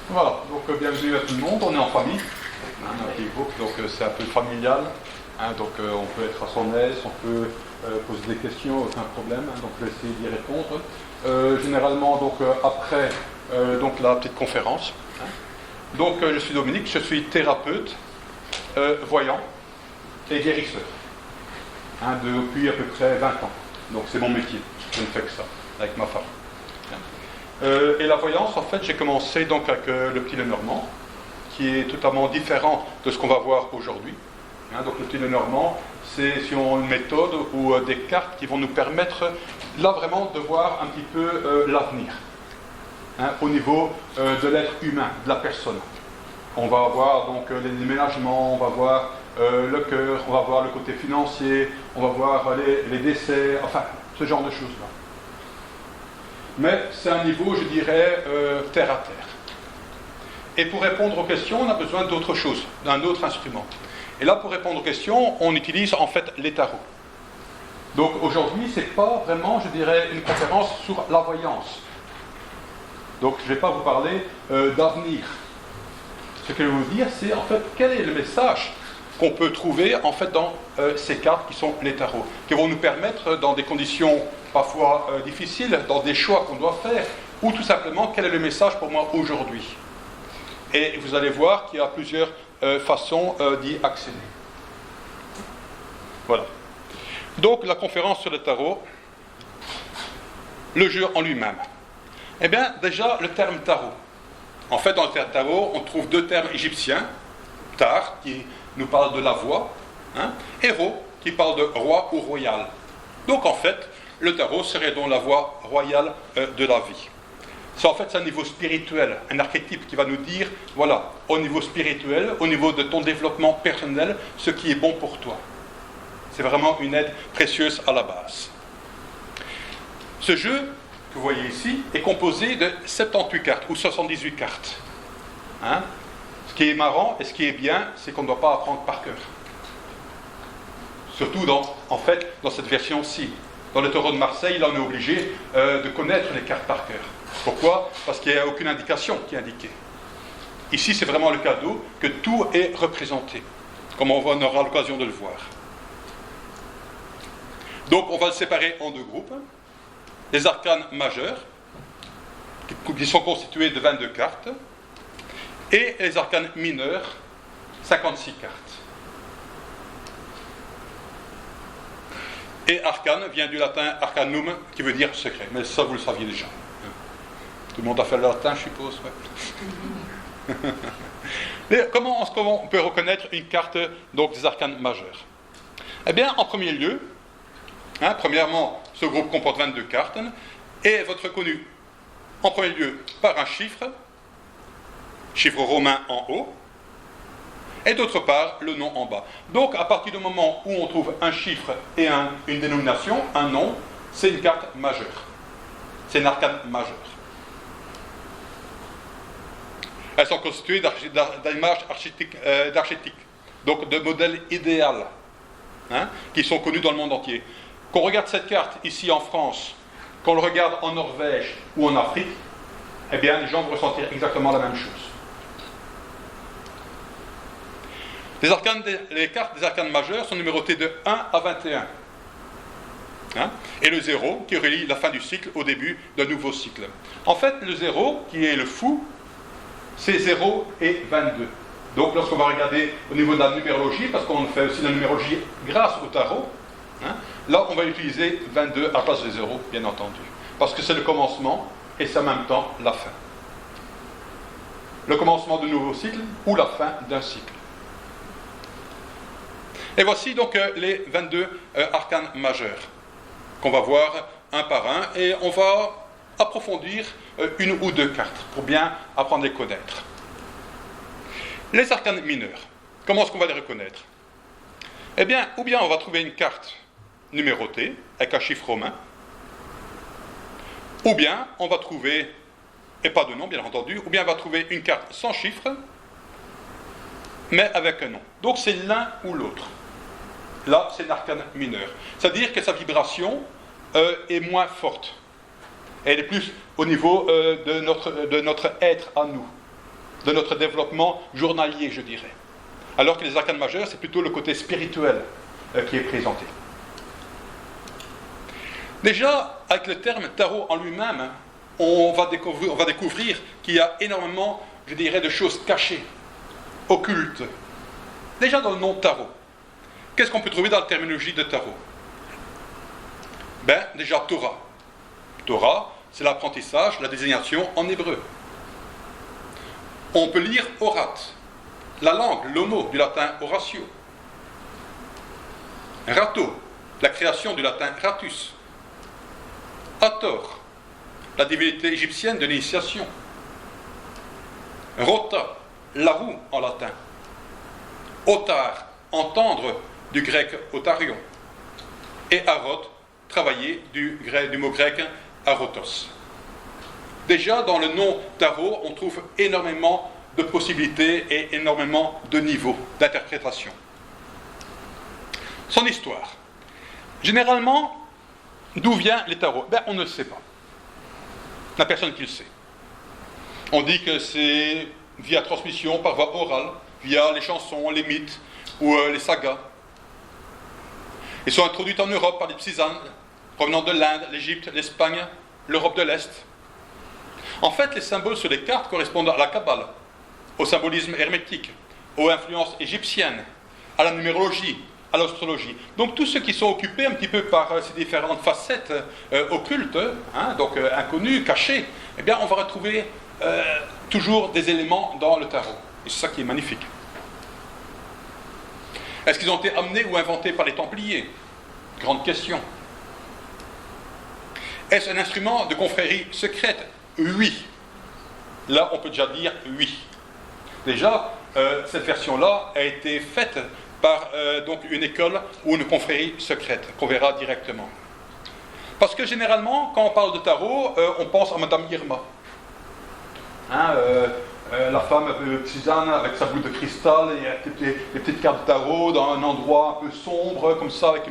Voilà, donc bienvenue à tout le monde, on est en famille, un petit groupe, donc c'est un peu familial, donc on peut être à son aise, on peut poser des questions, aucun problème, donc je vais essayer d'y répondre. Généralement, donc après donc la petite conférence. Donc je suis Dominique, je suis thérapeute, voyant et guérisseur, depuis à peu près 20 ans. Donc c'est mon métier, je ne fais que ça, avec ma femme. Et la voyance, en fait, j'ai commencé donc avec le petit Lenormand, qui est totalement différent de ce qu'on va voir aujourd'hui. Donc le petit Lenormand, c'est si on a une méthode ou des cartes qui vont nous permettre, là vraiment, de voir un petit peu l'avenir, au niveau de l'être humain, de la personne. On va voir donc les déménagements, on va voir le cœur, on va voir le côté financier, on va voir les décès, enfin, ce genre de choses-là. Mais c'est un niveau, je dirais, terre à terre. Et pour répondre aux questions, on a besoin d'autre chose, d'un autre instrument. Et là, pour répondre aux questions, on utilise en fait les tarots. Donc aujourd'hui, ce n'est pas vraiment, je dirais, une conférence sur la voyance. Donc je ne vais pas vous parler d'avenir. Ce que je vais vous dire, c'est en fait quel est le message qu'on peut trouver en fait dans ces cartes qui sont les tarots, qui vont nous permettre, dans des conditions parfois difficiles, dans des choix qu'on doit faire, ou tout simplement quel est le message pour moi aujourd'hui. Et vous allez voir qu'il y a plusieurs façons d'y accéder. Voilà. Donc la conférence sur le tarot, le jeu en lui-même. Eh bien déjà le terme tarot. En fait dans le terme tarot on trouve deux termes égyptiens, tar qui nous parle de la voix, héros qui parle de roi ou royal. Donc en fait le tarot serait donc la voie royale de la vie. C'est en fait un niveau spirituel, un archétype qui va nous dire, voilà, au niveau spirituel, au niveau de ton développement personnel, ce qui est bon pour toi. C'est vraiment une aide précieuse à la base. Ce jeu, que vous voyez ici, est composé de 78 cartes, ou 78 cartes. Ce qui est marrant et ce qui est bien, c'est qu'on ne doit pas apprendre par cœur. Surtout dans cette version-ci. Dans le Tarot de Marseille, là on est obligé de connaître les cartes par cœur. Pourquoi ? Parce qu'il n'y a aucune indication qui est indiquée. Ici, c'est vraiment le cadeau que tout est représenté, comme on aura l'occasion de le voir. Donc, on va le séparer en deux groupes. Les arcanes majeurs, qui sont constitués de 22 cartes, et les arcanes mineurs, 56 cartes. Et arcane vient du latin arcanum, qui veut dire secret. Mais ça, vous le saviez déjà. Tout le monde a fait le latin, je suppose. Ouais. Mais comment on peut reconnaître une carte donc, des arcanes majeurs ? Eh bien, en premier lieu, premièrement, ce groupe comporte 22 cartes, et va être reconnu en premier lieu par un chiffre romain en haut, et d'autre part, le nom en bas. Donc, à partir du moment où on trouve un chiffre et une dénomination, un nom, c'est une carte majeure. C'est une arcane majeure. Elles sont constituées d'images d'archétypes, donc de modèles idéaux, qui sont connus dans le monde entier. Qu'on regarde cette carte ici en France, qu'on le regarde en Norvège ou en Afrique, eh bien, les gens vont ressentir exactement la même chose. Les cartes des arcanes majeures sont numérotées de 1 à 21. Et le 0 qui relie la fin du cycle au début d'un nouveau cycle. En fait, le 0, qui est le fou, c'est 0 et 22. Donc, lorsqu'on va regarder au niveau de la numérologie, parce qu'on fait aussi la numérologie grâce au tarot, là, on va utiliser 22 à la place de 0, bien entendu. Parce que c'est le commencement et c'est en même temps la fin. Le commencement d'un nouveau cycle ou la fin d'un cycle. Et voici donc les 22 arcanes majeurs qu'on va voir un par un et on va approfondir une ou deux cartes pour bien apprendre à les connaître. Les arcanes mineurs, comment est-ce qu'on va les reconnaître ? Eh bien, ou bien on va trouver une carte numérotée avec un chiffre romain, ou bien on va trouver, et pas de nom bien entendu, ou bien on va trouver une carte sans chiffre, mais avec un nom. Donc c'est l'un ou l'autre. Là, c'est une arcane mineure. C'est-à-dire que sa vibration est moins forte. Elle est plus au niveau de notre être à nous. de notre développement journalier, je dirais. Alors que les arcanes majeures, c'est plutôt le côté spirituel qui est présenté. Déjà, avec le terme tarot en lui-même, on va découvrir qu'il y a énormément, je dirais, de choses cachées, occultes. Déjà dans le nom tarot, qu'est-ce qu'on peut trouver dans la terminologie de tarot? Déjà Torah. Torah, c'est l'apprentissage, la désignation en hébreu. On peut lire orat, la langue, l'homo, du latin oratio. Rato, la création du latin ratus. Hathor, la divinité égyptienne de l'initiation. Rota, la roue en latin. Otar, entendre, du grec otarion. Et arot, travailler, du mot grec arotos. Déjà, dans le nom tarot, on trouve énormément de possibilités et énormément de niveaux d'interprétation. Son histoire. Généralement, d'où viennent les tarots? On ne le sait pas. La personne qui le sait. On dit que c'est via transmission, par voie orale, via les chansons, les mythes ou les sagas. Ils sont introduits en Europe par les psisanes, provenant de l'Inde, l'Égypte, l'Espagne, l'Europe de l'Est. En fait, les symboles sur les cartes correspondent à la Kabbale, au symbolisme hermétique, aux influences égyptiennes, à la numérologie, à l'astrologie. Donc tous ceux qui sont occupés un petit peu par ces différentes facettes occultes, donc inconnues, cachées, eh bien on va retrouver toujours des éléments dans le tarot. Et c'est ça qui est magnifique. Est-ce qu'ils ont été amenés ou inventés par les Templiers? Grande question. Est-ce un instrument de confrérie secrète? Oui. Là, on peut déjà dire oui. Déjà, cette version-là a été faite par donc une école ou une confrérie secrète, qu'on verra directement. Parce que généralement, quand on parle de tarot, on pense à Madame Irma. La femme ptisane avec sa boule de cristal et les petites cartes de tarot dans un endroit un peu sombre, comme ça, avec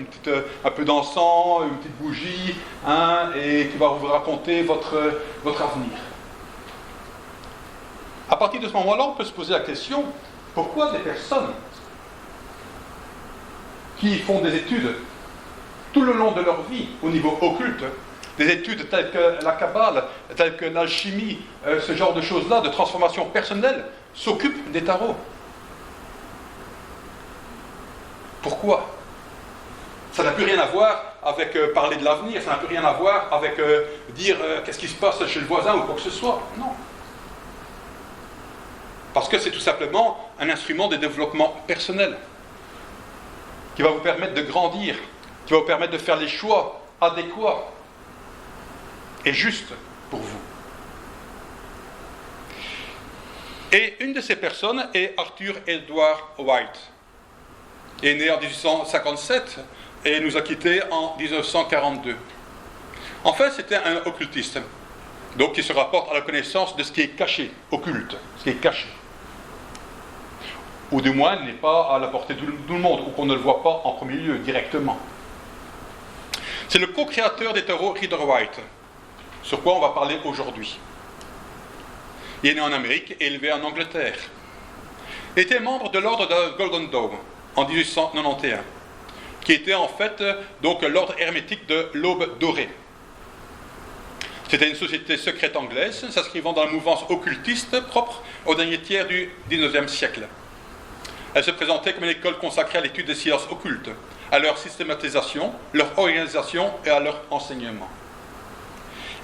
un peu d'encens, une petite bougie, et qui va vous raconter votre avenir. À partir de ce moment-là, on peut se poser la question, pourquoi des personnes qui font des études tout le long de leur vie au niveau occulte, des études telles que la Kabbale, telles que l'alchimie, ce genre de choses-là, de transformation personnelle, s'occupent des tarots? Pourquoi? Ça n'a plus rien à voir avec parler de l'avenir, ça n'a plus rien à voir avec dire qu'est-ce qui se passe chez le voisin ou quoi que ce soit. Non. Parce que c'est tout simplement un instrument de développement personnel qui va vous permettre de grandir, qui va vous permettre de faire les choix adéquats et justes pour vous. Et une de ces personnes est Arthur Edward White. Il est né en 1857 et nous a quittés en 1942. En fait, c'était un occultiste, donc qui se rapporte à la connaissance de ce qui est caché, occulte, ce qui est caché. Ou du moins n'est pas à la portée de tout le monde, ou qu'on ne le voit pas en premier lieu, directement. C'est le co-créateur des tarots Rider-Waite, sur quoi on va parler aujourd'hui. Il est né en Amérique et élevé en Angleterre. Il était membre de l'ordre de Golden Dawn en 1891, qui était en fait donc l'ordre hermétique de l'Aube dorée. C'était une société secrète anglaise, s'inscrivant dans la mouvance occultiste propre au dernier tiers du XIXe siècle. Elle se présentait comme une école consacrée à l'étude des sciences occultes, à leur systématisation, leur organisation et à leur enseignement.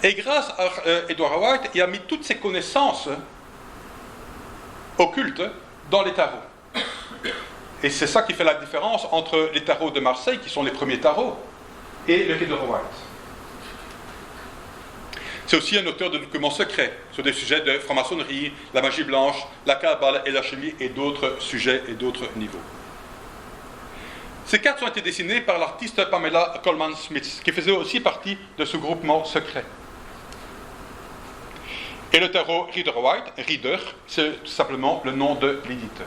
Et grâce à Edward White, il a mis toutes ses connaissances occultes dans les tarots. Et c'est ça qui fait la différence entre les tarots de Marseille, qui sont les premiers tarots, et le Rider-Waite. C'est aussi un auteur de documents secrets sur des sujets de franc-maçonnerie, la magie blanche, la Kabbale et la chimie et d'autres sujets et d'autres niveaux. Ces cartes ont été dessinées par l'artiste Pamela Colman Smith, qui faisait aussi partie de ce groupement secret. Et le tarot Rider-Waite, Reader, c'est tout simplement le nom de l'éditeur.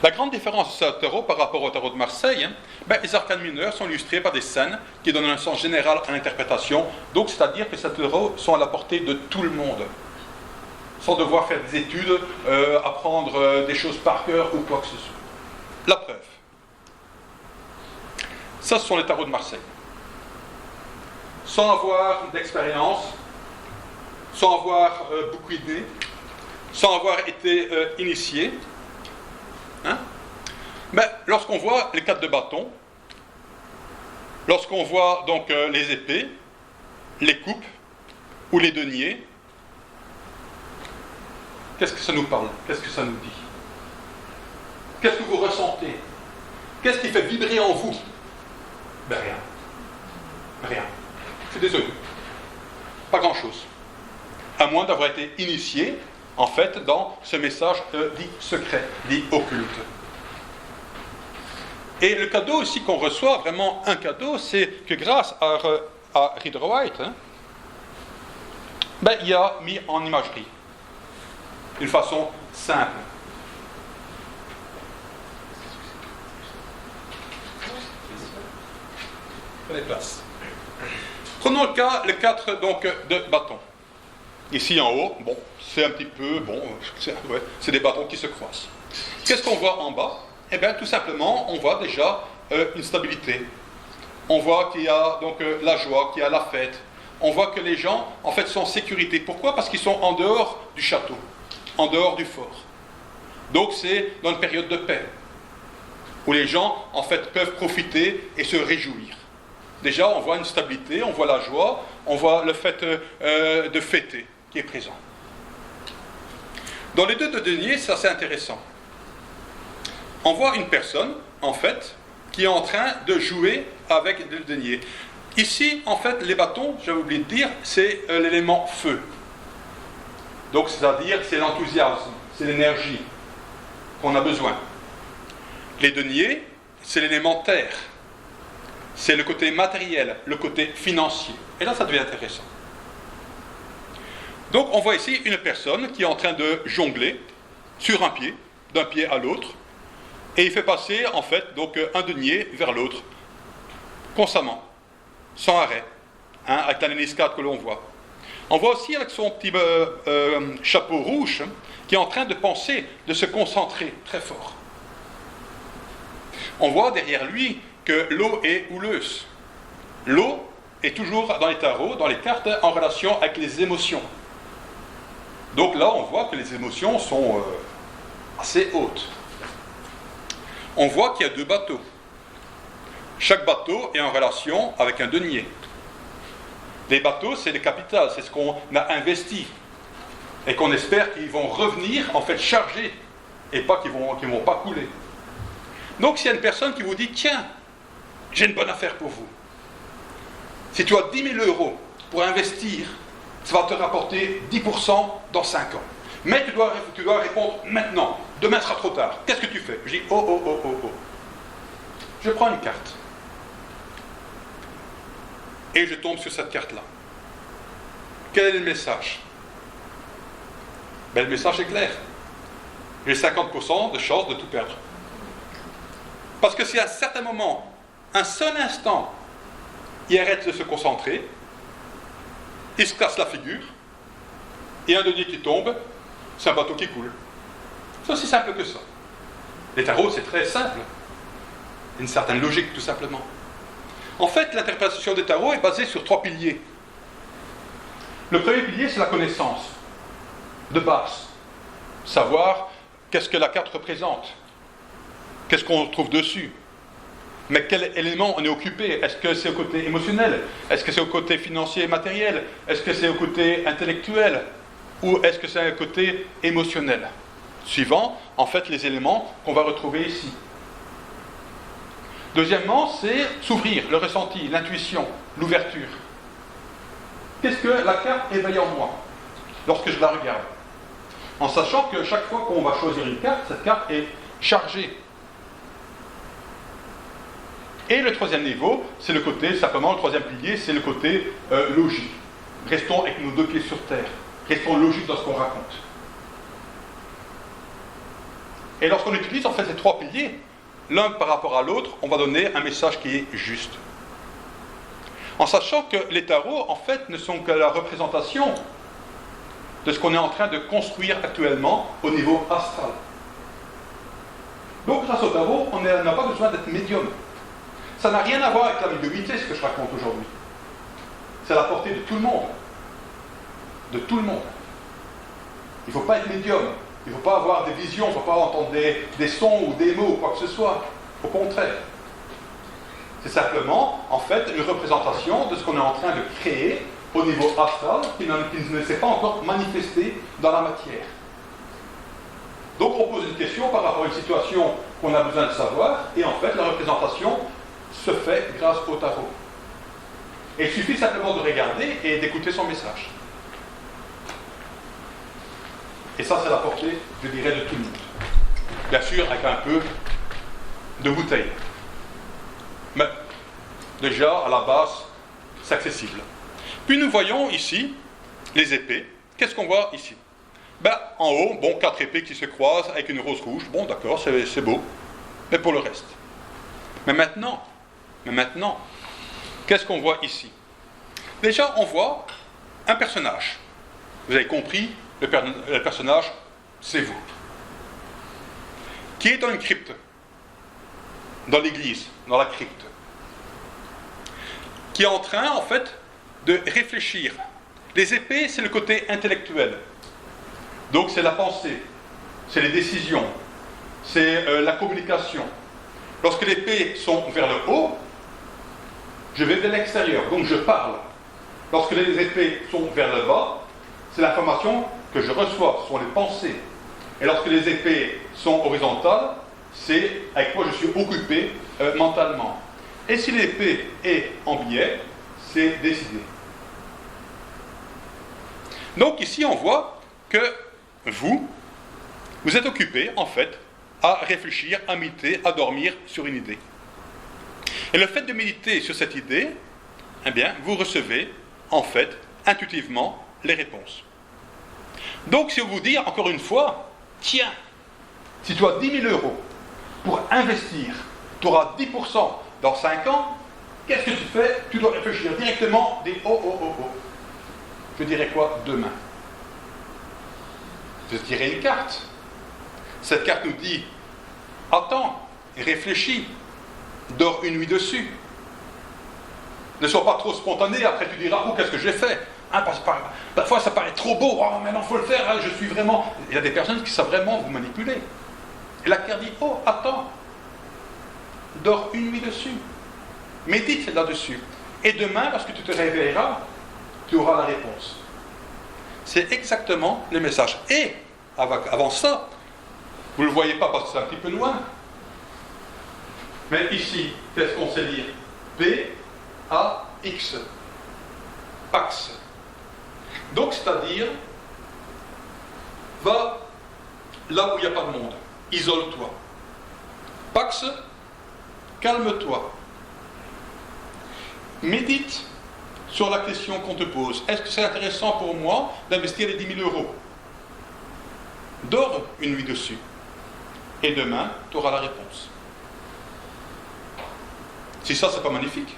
La grande différence de ce tarot par rapport au tarot de Marseille, les arcanes mineurs sont illustrés par des scènes qui donnent un sens général à l'interprétation, donc c'est-à-dire que ces tarots sont à la portée de tout le monde. sans devoir faire des études, apprendre des choses par cœur ou quoi que ce soit. La preuve. Ça, ce sont les tarots de Marseille. Sans avoir d'expérience, sans avoir bouquiné, sans avoir été initié. Mais lorsqu'on voit les cartes de bâton, lorsqu'on voit donc les épées, les coupes ou les deniers, qu'est-ce que ça nous parle? Qu'est-ce que ça nous dit? Qu'est-ce que vous ressentez? Qu'est-ce qui fait vibrer en vous? Ben rien. Rien. Je suis désolé. Pas grand-chose. À moins d'avoir été initié, en fait, dans ce message dit secret, dit occulte. Et le cadeau aussi qu'on reçoit, vraiment un cadeau, c'est que grâce à Rider-Waite, il a mis en imagerie, d'une façon simple. Prenez place. Prenons le 4 donc, de bâtons. Ici en haut, bon, c'est un petit peu, bon, c'est des bâtons qui se croisent. Qu'est-ce qu'on voit en bas? Eh bien, tout simplement, on voit déjà une stabilité. On voit qu'il y a donc la joie, qu'il y a la fête. On voit que les gens, en fait, sont en sécurité. Pourquoi? Parce qu'ils sont en dehors du château, en dehors du fort. Donc, c'est dans une période de paix, où les gens, en fait, peuvent profiter et se réjouir. Déjà, on voit une stabilité, on voit la joie, on voit le fait de fêter qui est présent. Dans les deux de deniers, c'est assez intéressant. On voit une personne, en fait, qui est en train de jouer avec le denier. Ici, en fait, les bâtons, j'avais oublié de dire, c'est l'élément feu. Donc, c'est-à-dire, c'est l'enthousiasme, c'est l'énergie qu'on a besoin. Les deniers, c'est l'élément terre. C'est le côté matériel, le côté financier. Et là, ça devient intéressant. Donc, on voit ici une personne qui est en train de jongler sur un pied, d'un pied à l'autre, et il fait passer, en fait, donc, un denier vers l'autre, constamment, sans arrêt, avec la néniscade que l'on voit. On voit aussi avec son petit chapeau rouge, qui est en train de penser, de se concentrer très fort. On voit derrière lui que l'eau est houleuse. L'eau est toujours dans les tarots, dans les cartes, en relation avec les émotions. Donc là, on voit que les émotions sont assez hautes. On voit qu'il y a deux bateaux. Chaque bateau est en relation avec un denier. Les bateaux, c'est le capital, c'est ce qu'on a investi. Et qu'on espère qu'ils vont revenir, en fait, chargés, et pas qu'ils vont pas couler. Donc, s'il y a une personne qui vous dit, tiens, j'ai une bonne affaire pour vous. Si tu as 10 000 euros pour investir, ça va te rapporter 10% dans 5 ans. Mais tu dois répondre maintenant. Demain sera trop tard. Qu'est-ce que tu fais? Je dis, oh. Je prends une carte. Et je tombe sur cette carte-là. Quel est le message? Le message est clair. J'ai 50% de chance de tout perdre. Parce que si à un certain moment, un seul instant, il arrête de se concentrer, il se casse la figure, et un denier qui tombe, c'est un bateau qui coule. C'est aussi simple que ça. Les tarots, c'est très simple. Une certaine logique, tout simplement. En fait, l'interprétation des tarots est basée sur 3 piliers. Le premier pilier, c'est la connaissance, de base. Savoir qu'est-ce que la carte représente. Qu'est-ce qu'on trouve dessus? Mais quel élément on est occupé? Est-ce que c'est au côté émotionnel? Est-ce que c'est au côté financier et matériel? Est-ce que c'est au côté intellectuel? Ou est-ce que c'est un côté émotionnel? Suivant, en fait, les éléments qu'on va retrouver ici. Deuxièmement, c'est s'ouvrir, le ressenti, l'intuition, l'ouverture. Qu'est-ce que la carte éveille en moi lorsque je la regarde? En sachant que chaque fois qu'on va choisir une carte, cette carte est chargée. Et le troisième niveau, c'est le côté, simplement le troisième pilier, c'est le côté logique. Restons avec nos 2 pieds sur terre. Restons logiques dans ce qu'on raconte. Et lorsqu'on utilise en fait ces 3 piliers, l'un par rapport à l'autre, on va donner un message qui est juste. En sachant que les tarots, en fait, ne sont que la représentation de ce qu'on est en train de construire actuellement au niveau astral. Donc grâce au tarot, on n'a pas besoin d'être médium. Ça n'a rien à voir avec la médiumnité, ce que je raconte aujourd'hui. C'est à la portée de tout le monde. De tout le monde. Il ne faut pas être médium. Il ne faut pas avoir des visions, il ne faut pas entendre des sons ou des mots ou quoi que ce soit. Au contraire. C'est simplement, en fait, une représentation de ce qu'on est en train de créer au niveau astral qui ne s'est pas encore manifesté dans la matière. Donc on pose une question par rapport à une situation qu'on a besoin de savoir, et en fait la représentation se fait grâce au tarot. Et il suffit simplement de regarder et d'écouter son message. Et ça, c'est la portée, je dirais, de tout le monde. Bien sûr, avec un peu de bouteille. Mais déjà, à la base, c'est accessible. Puis nous voyons ici les épées. Qu'est-ce qu'on voit ici? En haut, 4 épées qui se croisent avec une rose rouge. Bon, d'accord, c'est beau. Mais pour le reste. Mais maintenant, qu'est-ce qu'on voit ici? Déjà, on voit un personnage. Vous avez compris, le personnage, c'est vous. Qui est dans une crypte. Dans l'église, dans la crypte. Qui est en train, en fait, de réfléchir. Les épées, c'est le côté intellectuel. Donc c'est la pensée, c'est les décisions, c'est la communication. Lorsque les épées sont vers le haut, je vais vers l'extérieur, donc je parle. Lorsque les épées sont vers le bas, c'est l'information que je reçois, ce sont les pensées. Et lorsque les épées sont horizontales, c'est avec quoi je suis occupé mentalement. Et si l'épée est en biais, c'est décidé. Donc ici on voit que vous êtes occupé, en fait, à réfléchir, à méditer, à dormir sur une idée. Et le fait de méditer sur cette idée, eh bien, vous recevez, en fait, intuitivement, les réponses. Donc, si on vous dit, encore une fois, tiens, si tu as 10 000 € pour investir, tu auras 10% dans 5 ans, qu'est-ce que tu fais? Tu dois réfléchir directement, dire, oh. Je dirais quoi demain? Je dirais une carte. Cette carte nous dit, attends, réfléchis, dors une nuit dessus. Ne sois pas trop spontané, après tu diras, oh, qu'est-ce que j'ai fait? Parfois ça paraît trop beau, oh, maintenant il faut le faire, hein, je suis vraiment... Il y a des personnes qui savent vraiment vous manipuler. Et la carte dit, oh, attends, dors une nuit dessus. Médite là-dessus. Et demain, lorsque tu te réveilleras, tu auras la réponse. C'est exactement le message. Et, avant ça, vous ne le voyez pas parce que c'est un petit peu loin, mais ici, qu'est-ce qu'on sait lire? P-A-X. Pax. Donc, c'est-à-dire, va là où il n'y a pas de monde. Isole-toi. Pax, calme-toi. Médite sur la question qu'on te pose. Est-ce que c'est intéressant pour moi d'investir les 10 000 €? Dors une nuit dessus. Et demain, tu auras la réponse. Si ça, c'est pas magnifique.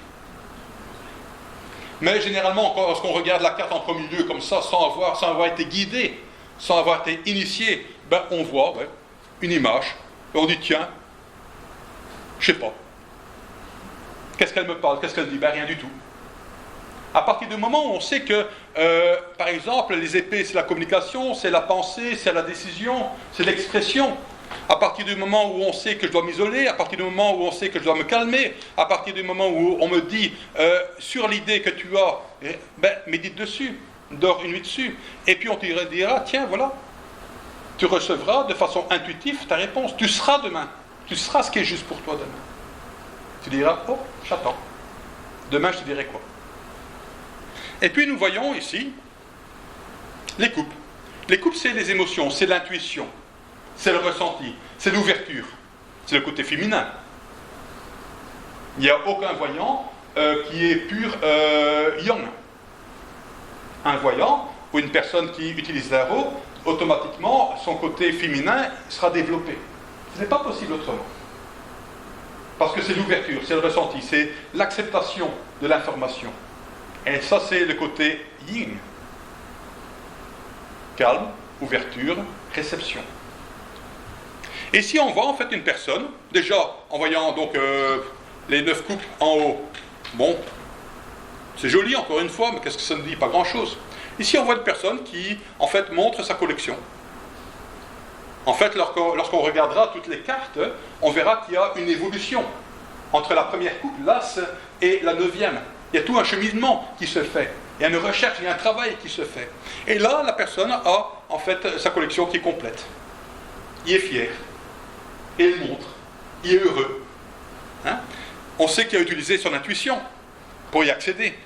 Mais généralement, lorsqu'on regarde la carte en premier lieu comme ça, sans avoir été guidé, sans avoir été initié, on voit une image, et on dit, tiens, je sais pas. Qu'est-ce qu'elle me parle? Qu'est-ce qu'elle dit? Rien du tout. À partir du moment où on sait que, par exemple, les épées, c'est la communication, c'est la pensée, c'est la décision, c'est l'expression. À partir du moment où on sait que je dois m'isoler, à partir du moment où on sait que je dois me calmer, à partir du moment où on me dit, sur l'idée que tu as, médite dessus, dors une nuit dessus. Et puis on te dira, tiens, voilà, tu recevras de façon intuitive ta réponse. Tu seras demain. Tu seras ce qui est juste pour toi demain. Tu diras, oh, j'attends. Demain, je te dirai quoi. Et puis nous voyons ici les coupes. Les coupes, c'est les émotions, c'est l'intuition, c'est le ressenti, c'est l'ouverture, c'est le côté féminin. Il n'y a aucun voyant qui est pur yang. Un voyant ou une personne qui utilise tarot, automatiquement, son côté féminin sera développé. Ce n'est pas possible autrement. Parce que c'est l'ouverture, c'est le ressenti, c'est l'acceptation de l'information. Et ça, c'est le côté yin. calme, ouverture, réception. Et si on voit en fait une personne, déjà en voyant donc les 9 couples en haut, bon, c'est joli encore une fois, mais qu'est-ce que ça ne dit? Pas grand-chose. Ici on voit une personne qui en fait montre sa collection. En fait, lorsqu'on regardera toutes les cartes, on verra qu'il y a une évolution entre la première coupe, l'As, et la 9e. Il y a tout un cheminement qui se fait. Il y a une recherche, il y a un travail qui se fait. Et là, la personne a en fait sa collection qui est complète. Il est fier. Et il montre. Il est heureux. Hein? On sait qu'il a utilisé son intuition pour y accéder.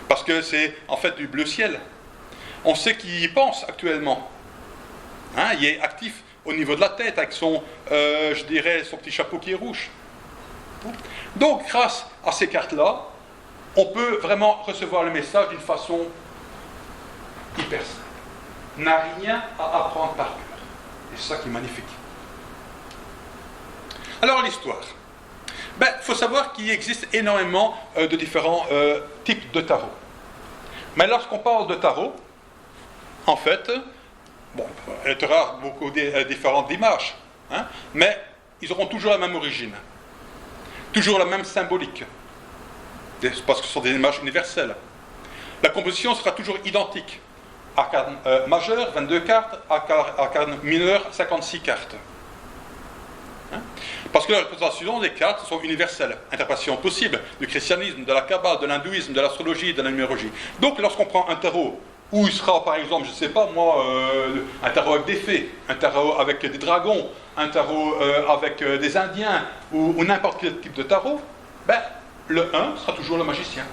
Parce que c'est en fait du bleu ciel. On sait qu'il y pense actuellement. Hein? Il est actif au niveau de la tête avec son, je dirais, son petit chapeau qui est rouge. Donc, grâce à ces cartes-là, on peut vraiment recevoir le message d'une façon hyper simple. N'a rien à apprendre par cœur. Et c'est ça qui est magnifique. Alors, l'histoire. Il faut savoir qu'il existe énormément de différents types de tarot. Mais lorsqu'on parle de tarot, en fait, bon, il y aura beaucoup différentes images, hein, mais ils auront toujours la même origine, toujours la même symbolique, parce que ce sont des images universelles. La composition sera toujours identique. Arcane majeure, 22 cartes, arcane mineure, 56 cartes. Hein? Parce que la représentation des cartes sont universelles. Interprétation possible du christianisme, de la kabbale, de l'hindouisme, de l'astrologie, de la numérologie. Donc lorsqu'on prend un tarot, où il sera par exemple, je ne sais pas moi, un tarot avec des fées, un tarot avec des dragons, un tarot avec des indiens, ou n'importe quel type de tarot, le 1 sera toujours le magicien.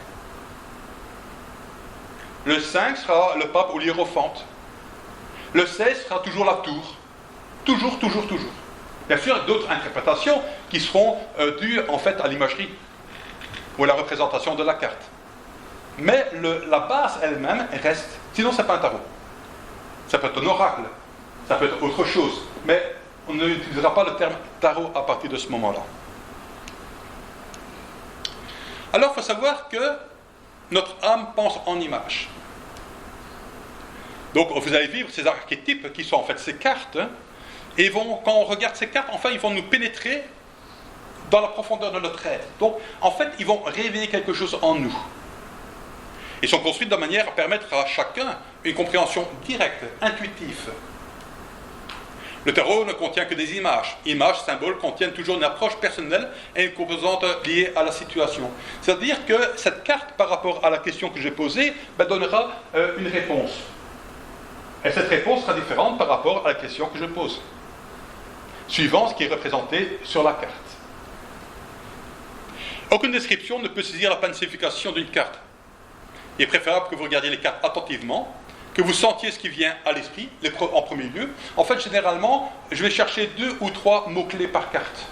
Le 5 sera le pape ou l'hiérophante. Le 16 sera toujours la tour. Toujours, toujours, toujours. Bien sûr, d'autres interprétations qui seront dues en fait à l'imagerie ou à la représentation de la carte. Mais la base elle-même reste. Sinon, ce n'est pas un tarot. Ça peut être un oracle. Ça peut être autre chose. Mais on n'utilisera pas le terme tarot à partir de ce moment-là. Alors, il faut savoir que notre âme pense en images. Donc, vous allez vivre ces archétypes qui sont en fait ces cartes. Et quand on regarde ces cartes, enfin, ils vont nous pénétrer dans la profondeur de notre être. Donc, en fait, ils vont réveiller quelque chose en nous. Ils sont construits de manière à permettre à chacun une compréhension directe, intuitive. Le tarot ne contient que des images. Images, symboles contiennent toujours une approche personnelle et une composante liée à la situation. C'est-à-dire que cette carte, par rapport à la question que j'ai posée, donnera une réponse. Et cette réponse sera différente par rapport à la question que je pose, suivant ce qui est représenté sur la carte. Aucune description ne peut saisir la signification d'une carte. Il est préférable que vous regardiez les cartes attentivement, que vous sentiez ce qui vient à l'esprit, en premier lieu. En fait, généralement, je vais chercher 2 ou 3 mots-clés par carte.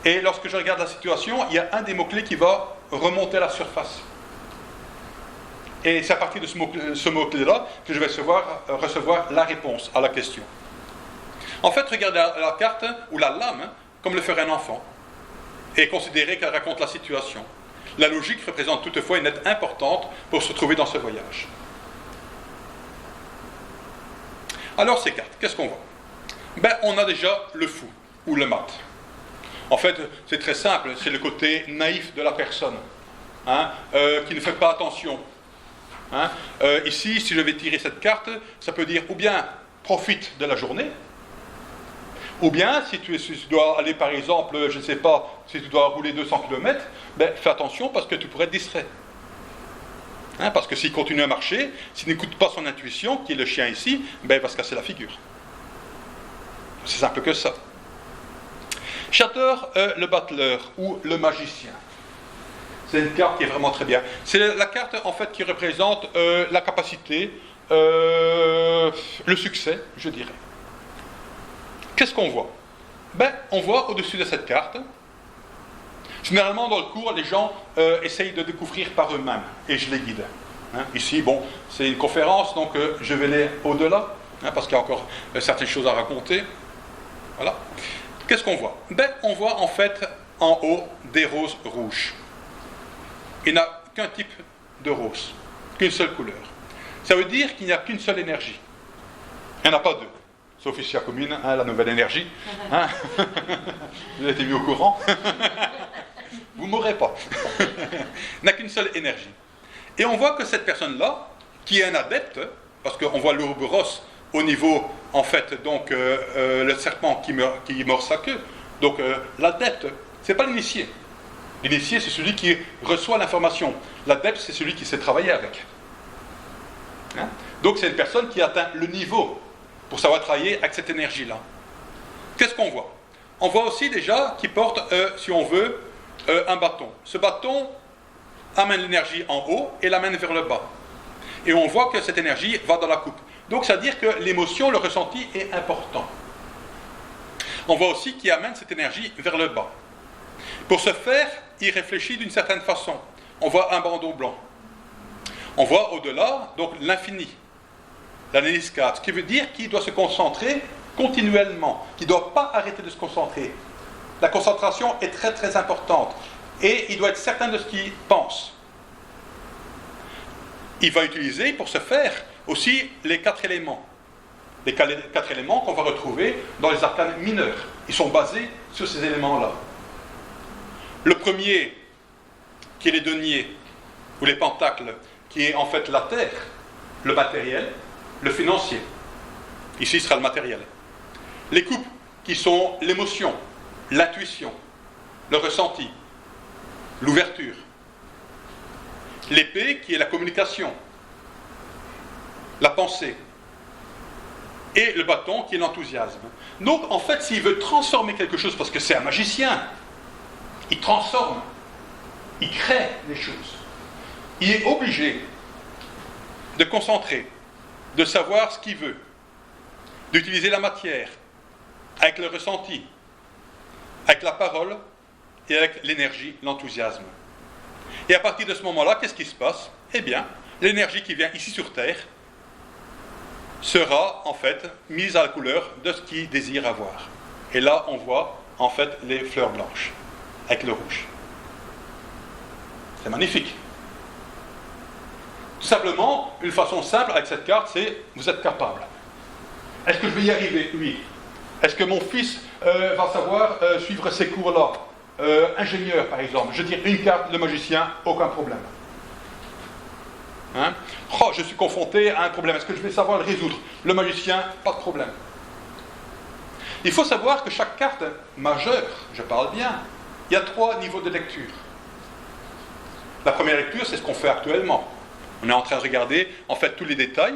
Et lorsque je regarde la situation, il y a un des mots-clés qui va remonter à la surface. Et c'est à partir de ce mot-clé-là que je vais recevoir la réponse à la question. En fait, regardez la carte ou la lame comme le ferait un enfant et considérez qu'elle raconte la situation. La logique représente toutefois une aide importante pour se trouver dans ce voyage. Alors ces cartes, qu'est-ce qu'on voit? On a déjà le fou ou le mat. En fait, c'est très simple, c'est le côté naïf de la personne, hein, qui ne fait pas attention. Hein. Ici, si je vais tirer cette carte, ça peut dire ou bien profite de la journée, ou bien si tu dois aller par exemple, je ne sais pas, si tu dois rouler 200 km, fais attention parce que tu pourrais être distrait. Hein, parce que s'il continue à marcher, s'il n'écoute pas son intuition, qui est le chien ici, il va se casser la figure. C'est simple que ça. Shatter, le battleur ou le magicien. C'est une carte qui est vraiment très bien. C'est la carte en fait qui représente la capacité, le succès, je dirais. Qu'est-ce qu'on voit? On voit au-dessus de cette carte, généralement dans le cours, les gens essayent de découvrir par eux-mêmes, et je les guide. Hein, ici, c'est une conférence, donc je vais aller au-delà, hein, parce qu'il y a encore certaines choses à raconter. Voilà. Qu'est-ce qu'on voit? On voit en fait en haut des roses rouges. Il n'y a qu'un type de rose, qu'une seule couleur. Ça veut dire qu'il n'y a qu'une seule énergie. Il n'y en a pas deux. Sauf ici à Commune, la nouvelle énergie. Vous avez été mis au courant. Vous ne mourrez pas. Il n'y a qu'une seule énergie. Et on voit que cette personne-là, qui est un adepte, parce qu'on voit l'Ouroboros au niveau, en fait, donc, le serpent qui mord sa queue. Donc, l'adepte, ce n'est pas l'initié. L'initié, c'est celui qui reçoit l'information. L'adepte, c'est celui qui sait travailler avec. Hein? Donc, c'est une personne qui atteint le niveau pour savoir travailler avec cette énergie-là. Qu'est-ce qu'on voit? On voit aussi déjà qu'il porte, si on veut, un bâton. Ce bâton amène l'énergie en haut et l'amène vers le bas. Et on voit que cette énergie va dans la coupe. Donc, ça veut dire que l'émotion, le ressenti est important. On voit aussi qu'il amène cette énergie vers le bas. Pour ce faire, il réfléchit d'une certaine façon. On voit un bandeau blanc. On voit au-delà, donc l'infini, la néliscate, ce qui veut dire qu'il doit se concentrer continuellement, qu'il ne doit pas arrêter de se concentrer. La concentration est très très importante et il doit être certain de ce qu'il pense. Il va utiliser pour ce faire aussi les 4 éléments. Les 4 éléments qu'on va retrouver dans les arcanes mineurs. Ils sont basés sur ces éléments-là. Le premier, qui est les deniers, ou les pentacles, qui est en fait la terre, le matériel, le financier. Ici sera le matériel. Les coupes, qui sont l'émotion, l'intuition, le ressenti, l'ouverture. L'épée, qui est la communication, la pensée. Et le bâton, qui est l'enthousiasme. Donc, en fait, s'il veut transformer quelque chose, parce que c'est un magicien, il transforme, il crée les choses. Il est obligé de concentrer, de savoir ce qu'il veut, d'utiliser la matière, avec le ressenti, avec la parole et avec l'énergie, l'enthousiasme. Et à partir de ce moment-là, qu'est-ce qui se passe? Eh bien, l'énergie qui vient ici sur Terre sera en fait mise à la couleur de ce qu'il désire avoir. Et là, on voit en fait les fleurs blanches avec le rouge. C'est magnifique. Tout simplement, une façon simple avec cette carte, c'est vous êtes capable. Est-ce que je vais y arriver? Oui. Est-ce que mon fils va savoir suivre ces cours-là? Ingénieur, par exemple. Je tire une carte, le magicien, aucun problème. Hein? Oh, je suis confronté à un problème. Est-ce que je vais savoir le résoudre? Le magicien, pas de problème. Il faut savoir que chaque carte majeure, je parle bien, il y a 3 niveaux de lecture. La première lecture, c'est ce qu'on fait actuellement. On est en train de regarder, en fait, tous les détails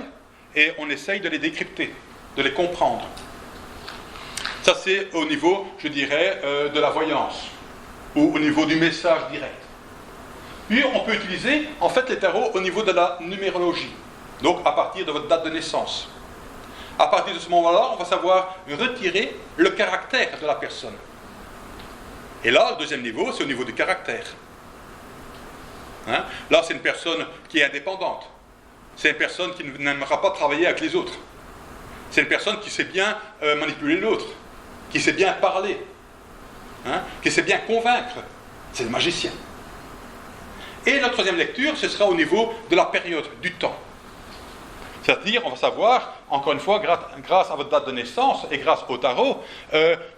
et on essaye de les décrypter, de les comprendre. Ça, c'est au niveau, je dirais, de la voyance ou au niveau du message direct. Puis, on peut utiliser, en fait, les tarots au niveau de la numérologie. Donc, à partir de votre date de naissance. À partir de ce moment-là, on va savoir retirer le caractère de la personne. Et là, le deuxième niveau, c'est au niveau du caractère. Hein? Là, c'est une personne qui est indépendante. C'est une personne qui n'aimera pas travailler avec les autres. C'est une personne qui sait bien manipuler l'autre, qui sait bien parler, hein? Qui sait bien convaincre. C'est le magicien. Et la troisième lecture, ce sera au niveau de la période, du temps. C'est-à-dire, on va savoir, encore une fois, grâce à votre date de naissance et grâce au tarot,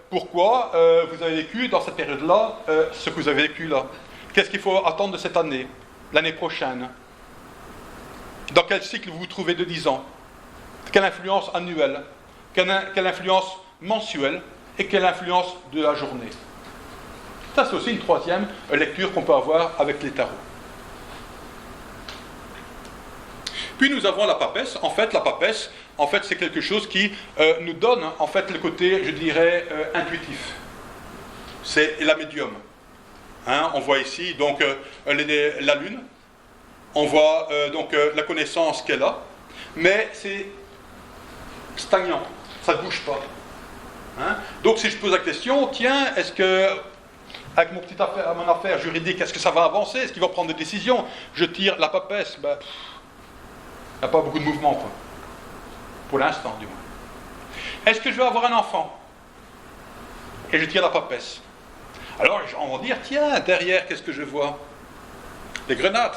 pourquoi vous avez vécu dans cette période-là ce que vous avez vécu là. Qu'est-ce qu'il faut attendre de cette année, l'année prochaine? Dans quel cycle vous vous trouvez de 10 ans? Quelle influence annuelle? Quelle influence mensuelle? Et quelle influence de la journée? Ça, c'est aussi une troisième lecture qu'on peut avoir avec les tarots. Puis nous avons la papesse. En fait, la papesse, c'est quelque chose qui nous donne, en fait, le côté, je dirais, intuitif. C'est la médium. Hein, on voit ici, donc, la lune. On voit, donc, la connaissance qu'elle a. Mais c'est stagnant. Ça ne bouge pas. Hein? Donc, si je pose la question, tiens, est-ce que, avec mon affaire juridique, est-ce que ça va avancer? Est-ce qu'il va prendre des décisions? Je tire la papesse. Ben, il n'y a pas beaucoup de mouvement, quoi. Pour l'instant, du moins. Est-ce que je vais avoir un enfant? Et je tire la papesse. Alors, on va dire, tiens, derrière, qu'est-ce que je vois? Des grenades.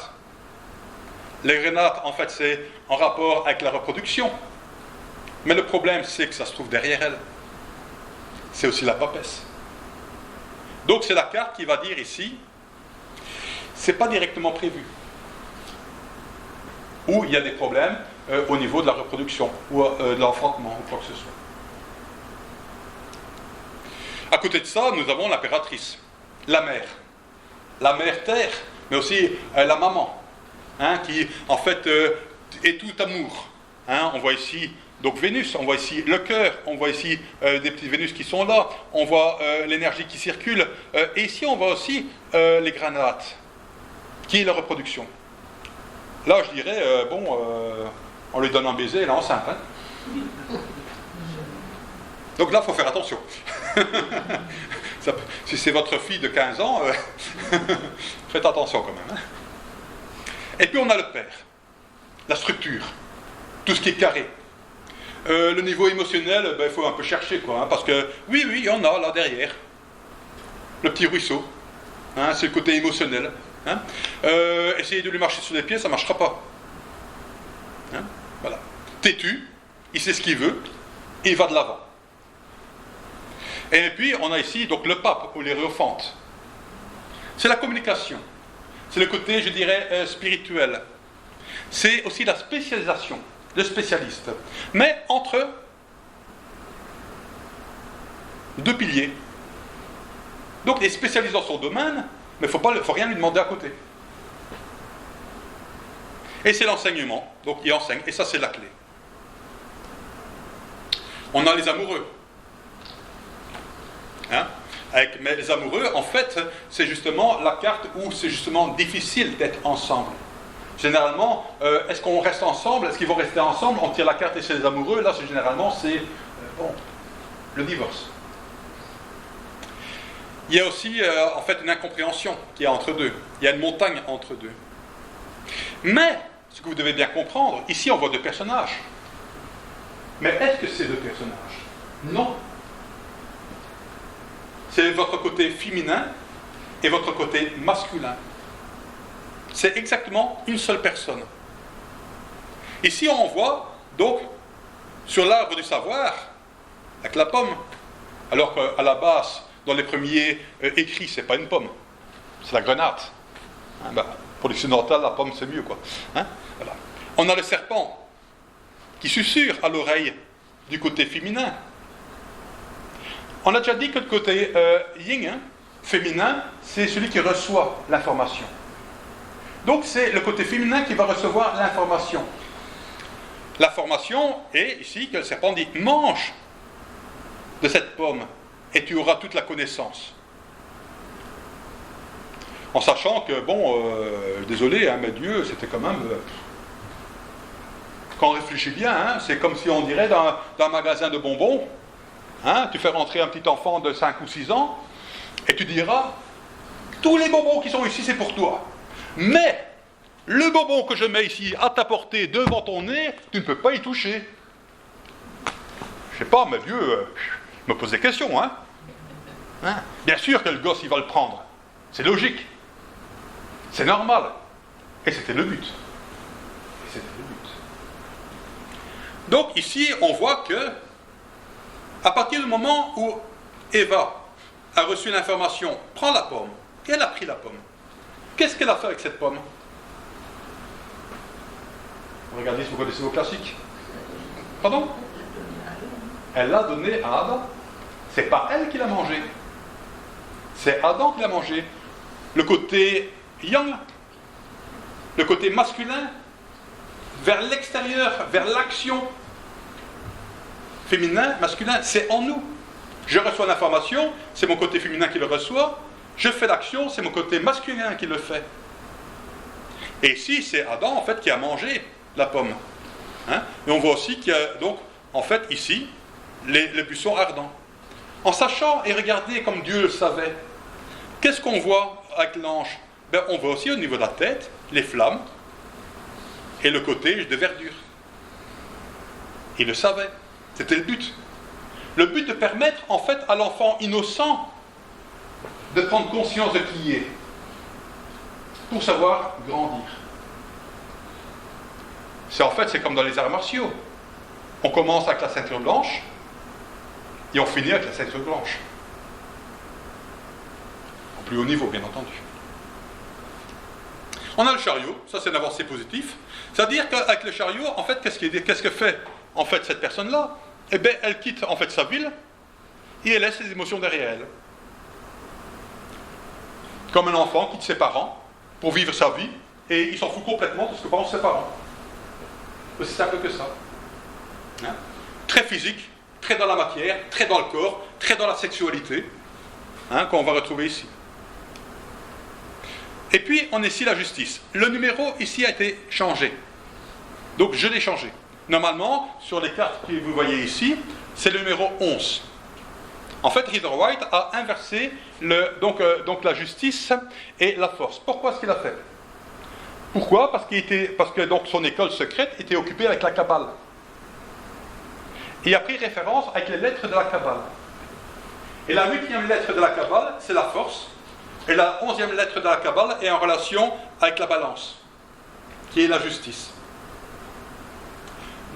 Les grénates, en fait, c'est en rapport avec la reproduction. Mais le problème, c'est que ça se trouve derrière elle. C'est aussi la papesse. Donc c'est la carte qui va dire ici, c'est pas directement prévu. Ou il y a des problèmes au niveau de la reproduction, ou de l'enfantement, ou quoi que ce soit. À côté de ça, nous avons l'impératrice, la mère terre, mais aussi la maman, hein, qui en fait est tout amour. Hein, on voit ici donc Vénus, on voit ici le cœur, on voit ici des petits Vénus qui sont là, on voit l'énergie qui circule, et ici on voit aussi les granates, qui est la reproduction. Là je dirais, on lui donne un baiser, elle est enceinte. Hein. Donc là il faut faire attention. Si c'est votre fille de 15 ans, faites attention quand même. Hein. Et puis on a le père, la structure, tout ce qui est carré. Le niveau émotionnel, il faut un peu chercher, quoi, hein, parce que oui, il y en a là derrière. Le petit ruisseau, hein, c'est le côté émotionnel. Hein. Essayer de lui marcher sur les pieds, ça ne marchera pas. Hein, voilà. Têtu, il sait ce qu'il veut, et il va de l'avant. Et puis on a ici donc le pape ou l'hiérophante. C'est la communication. C'est le côté, je dirais, spirituel. C'est aussi la spécialisation. Le spécialiste, mais entre deux piliers. Donc, il est spécialisé dans son domaine, mais il ne faut rien lui demander à côté. Et c'est l'enseignement, donc il enseigne, et ça c'est la clé. On a les amoureux. Hein? Mais les amoureux, en fait, c'est justement la carte où c'est justement difficile d'être ensemble. Généralement, est-ce qu'on reste ensemble? Est-ce qu'ils vont rester ensemble? On tire la carte et c'est les amoureux. Là, c'est généralement, le divorce. Il y a aussi, en fait, une incompréhension qu'il y a entre deux. Il y a une montagne entre deux. Mais, ce que vous devez bien comprendre, ici, on voit deux personnages. Mais est-ce que c'est deux personnages? Non. C'est votre côté féminin et votre côté masculin. C'est exactement une seule personne. Ici, on voit, donc, sur l'arbre du savoir, avec la pomme, alors qu'à la base, dans les premiers écrits, c'est pas une pomme, c'est la grenade. Hein, pour l'occidental, la pomme, c'est mieux, quoi. Hein, voilà. On a le serpent, qui susurre à l'oreille du côté féminin. On a déjà dit que le côté yin, hein, féminin, c'est celui qui reçoit l'information. Donc c'est le côté féminin qui va recevoir l'information. L'information est ici que le serpent dit « mange de cette pomme et tu auras toute la connaissance ». En sachant que, désolé, hein, mais Dieu, c'était quand même... quand on réfléchit bien, hein, c'est comme si on dirait dans un magasin de bonbons, hein, tu fais rentrer un petit enfant de 5 ou 6 ans et tu diras « tous les bonbons qui sont ici, c'est pour toi ». Mais, le bonbon que je mets ici à ta portée devant ton nez, tu ne peux pas y toucher. Je sais pas, mais Dieu, me pose des questions, hein. Bien sûr que le gosse, il va le prendre. C'est logique. C'est normal. Et c'était le but. Donc, ici, on voit que, à partir du moment où Eva a reçu l'information, prends la pomme, et elle a pris la pomme. Qu'est-ce qu'elle a fait avec cette pomme? Regardez si vous connaissez vos classiques. Pardon? Elle l'a donnée à Adam. C'est pas elle qui l'a mangé. C'est Adam qui l'a mangé. Le côté yang, le côté masculin, vers l'extérieur, vers l'action. Féminin, masculin, c'est en nous. Je reçois l'information, c'est mon côté féminin qui le reçoit. Je fais l'action, c'est mon côté masculin qui le fait. Et ici, c'est Adam, en fait, qui a mangé la pomme. Hein? Et on voit aussi qu'il y a, donc, en fait, ici, les buissons ardents. En sachant et regardez comme Dieu le savait, qu'est-ce qu'on voit avec l'ange? On voit aussi au niveau de la tête, les flammes, et le côté de verdure. Il le savait. C'était le but. Le but de permettre, en fait, à l'enfant innocent de prendre conscience de qui il est, pour savoir grandir. C'est comme dans les arts martiaux. On commence avec la ceinture blanche et on finit avec la ceinture blanche. Au plus haut niveau, bien entendu. On a le chariot, ça c'est une avancée positive. C'est-à-dire qu'avec le chariot, en fait, qu'est-ce que fait en fait cette personne-là? Eh bien, elle quitte en fait sa ville et elle laisse ses émotions derrière elle. Comme un enfant quitte ses parents pour vivre sa vie et il s'en fout complètement de ce que pensent ses parents. C'est simple que ça. Hein? Très physique, très dans la matière, très dans le corps, très dans la sexualité, hein, qu'on va retrouver ici. Et puis, on a ici la justice. Le numéro ici a été changé. Donc, je l'ai changé. Normalement, sur les cartes que vous voyez ici, c'est le numéro 11. En fait, Rider-Waite a inversé donc la justice et la force. Pourquoi est-ce qu'il a fait? Pourquoi? Parce que donc, son école secrète était occupée avec la Kabbale. Il a pris référence avec les lettres de la Kabbale. Et la 8e lettre de la Kabbale, c'est la force. Et la 11e lettre de la Kabbale est en relation avec la balance, qui est la justice.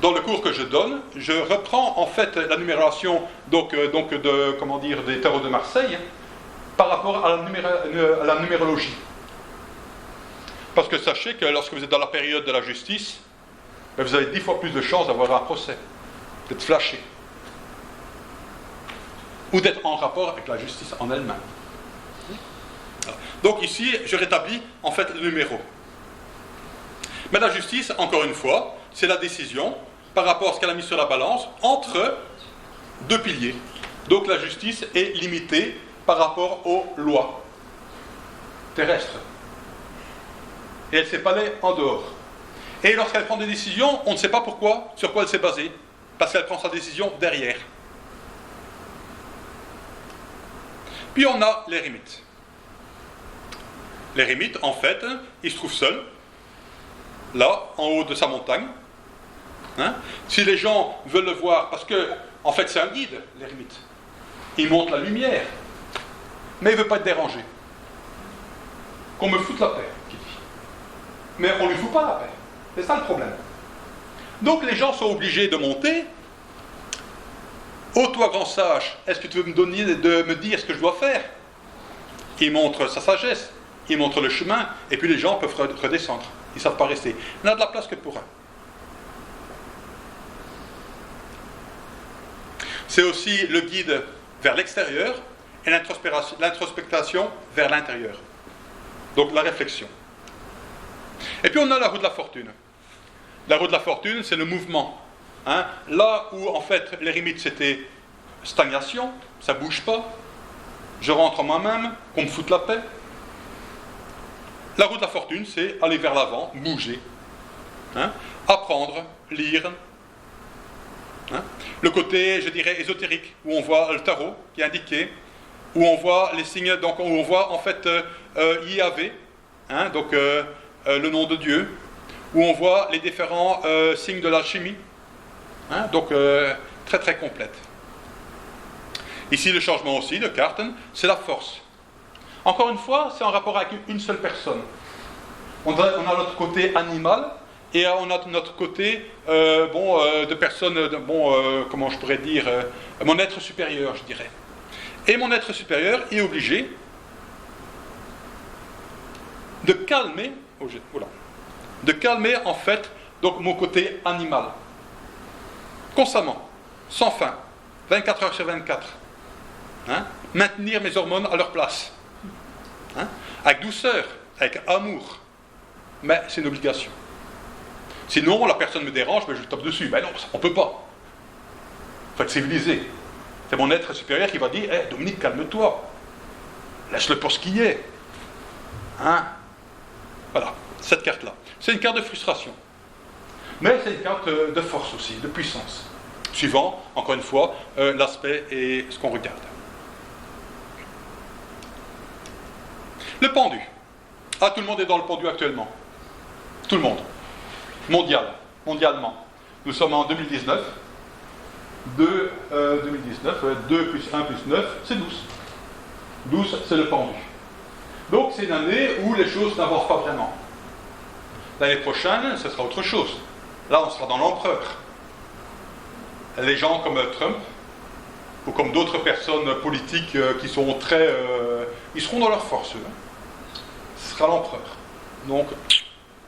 Dans le cours que je donne, je reprends en fait la numération des tarots de Marseille par rapport à la numérologie. Parce que sachez que lorsque vous êtes dans la période de la justice, vous avez 10 fois plus de chances d'avoir un procès, d'être flashé, ou d'être en rapport avec la justice en elle-même. Donc ici, je rétablis en fait le numéro. Mais la justice, encore une fois, c'est la décision par rapport à ce qu'elle a mis sur la balance entre deux piliers. Donc la justice est limitée par rapport aux lois terrestres. Et elle ne s'est pas allée en dehors. Et lorsqu'elle prend des décisions, on ne sait pas pourquoi, sur quoi elle s'est basée, parce qu'elle prend sa décision derrière. Puis on a l'Érémite. L'Érémite, en fait, il se trouve seul, là, en haut de sa montagne. Hein? Si les gens veulent le voir, parce que, en fait, c'est un guide, l'Érémite. Il montre la lumière, mais il ne veut pas être dérangé. Qu'on me foute la paix, qu'il dit. Mais on ne lui fout pas la paix. C'est ça le problème. Donc les gens sont obligés de monter. Ô toi grand sage, est-ce que tu veux me dire ce que je dois faire? Il montre sa sagesse. Il montre le chemin, et puis les gens peuvent redescendre. Ils ne savent pas rester. Il n'y a de la place que pour un. C'est aussi le guide vers l'extérieur et l'introspection vers l'intérieur. Donc la réflexion. Et puis on a la roue de la fortune. La roue de la fortune, c'est le mouvement. Hein? Là où en fait l'Érémite c'était stagnation, ça ne bouge pas. Je rentre en moi-même, qu'on me foute la paix. La roue de la fortune, c'est aller vers l'avant, bouger, hein, apprendre, lire. Hein. Le côté, je dirais, ésotérique, où on voit le tarot qui est indiqué, où on voit les signes, donc où on voit en fait Yahvé, hein, donc le nom de Dieu, où on voit les différents signes de l'alchimie, hein, donc très très complète. Ici, le changement aussi de carte, c'est la force. Encore une fois, c'est en rapport avec une seule personne. On a notre côté animal et on a notre côté de personne, comment je pourrais dire, mon être supérieur, je dirais. Et mon être supérieur est obligé de calmer, en fait donc mon côté animal, constamment, sans fin, 24 heures sur 24. Hein, maintenir mes hormones à leur place. Hein? Avec douceur, avec amour, mais c'est une obligation. Sinon, la personne me dérange, mais je le tape dessus. Ben non, on ne peut pas. Il faut être civilisé. C'est mon être supérieur qui va dire hey, Dominique, calme-toi. Laisse-le pour ce qu'il est. Hein? Voilà, cette carte-là. C'est une carte de frustration. Mais c'est une carte de force aussi, de puissance. Suivant, encore une fois, l'aspect et ce qu'on regarde. Le pendu. Ah, tout le monde est dans le pendu actuellement. Tout le monde. Mondialement. Nous sommes en 2019. 2 plus 1 plus 9, c'est 12. 12, c'est le pendu. Donc, c'est une année où les choses n'avancent pas vraiment. L'année prochaine, ce sera autre chose. Là, on sera dans l'empereur. Les gens comme Trump, ou comme d'autres personnes politiques qui sont très... ils seront dans leur force, eux. Ce sera l'empereur. Donc,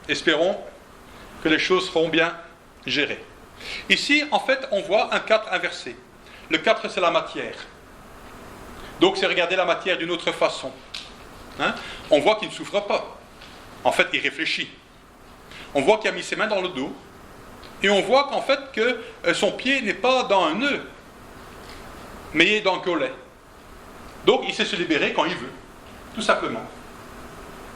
espérons que les choses seront bien gérées. Ici, en fait, on voit un 4 inversé. Le 4, c'est la matière. Donc, c'est regarder la matière d'une autre façon. Hein? On voit qu'il ne souffre pas. En fait, il réfléchit. On voit qu'il a mis ses mains dans le dos. Et on voit qu'en fait, que son pied n'est pas dans un nœud, mais il est dans le collet. Donc, il sait se libérer quand il veut. Tout simplement.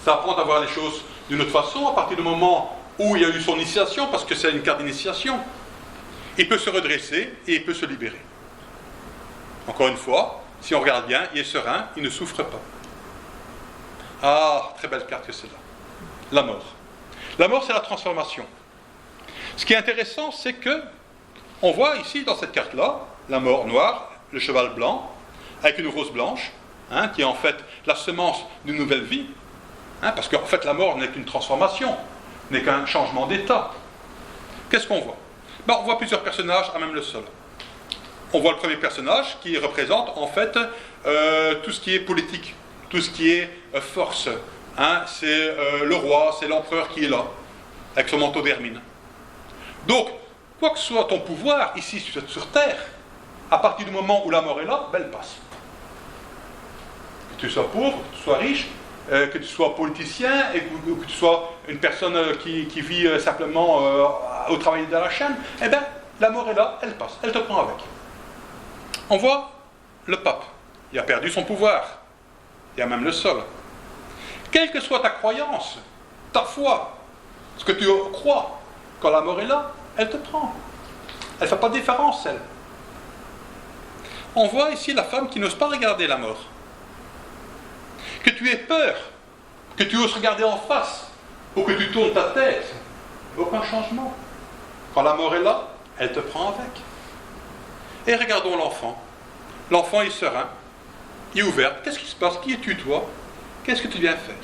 Ça apprend à voir les choses d'une autre façon, à partir du moment où il a eu son initiation, parce que c'est une carte d'initiation. Il peut se redresser et il peut se libérer. Encore une fois, si on regarde bien, il est serein, il ne souffre pas. Ah, très belle carte que celle-là. La mort. La mort, c'est la transformation. Ce qui est intéressant, c'est que on voit ici, dans cette carte-là, la mort noire, le cheval blanc, avec une rose blanche, hein, qui est en fait la semence d'une nouvelle vie, hein, parce qu'en fait, la mort n'est qu'une transformation, n'est qu'un changement d'état. Qu'est-ce qu'on voit? On voit plusieurs personnages à même le sol. On voit le premier personnage qui représente en fait tout ce qui est politique, tout ce qui est force. Hein, c'est le roi, c'est l'empereur qui est là, avec son manteau d'hermine. Donc, quoi que soit ton pouvoir ici sur Terre, à partir du moment où la mort est là, elle passe. Que tu sois pauvre, que tu sois riche, que tu sois politicien, ou que tu sois une personne qui vit simplement au travail de la chaîne, eh bien, la mort est là, elle passe, elle te prend avec. On voit le pape, il a perdu son pouvoir, il y a même le sol. Quelle que soit ta croyance, ta foi, ce que tu crois, quand la mort est là, elle te prend. Elle ne fait pas de différence, elle. On voit ici la femme qui n'ose pas regarder la mort. Que tu aies peur, que tu oses regarder en face, ou que tu tournes ta tête, aucun changement. Quand la mort est là, elle te prend avec. Et regardons l'enfant. L'enfant est serein, il est ouvert. Qu'est-ce qui se passe? Qui es-tu, toi? Qu'est-ce que tu viens faire?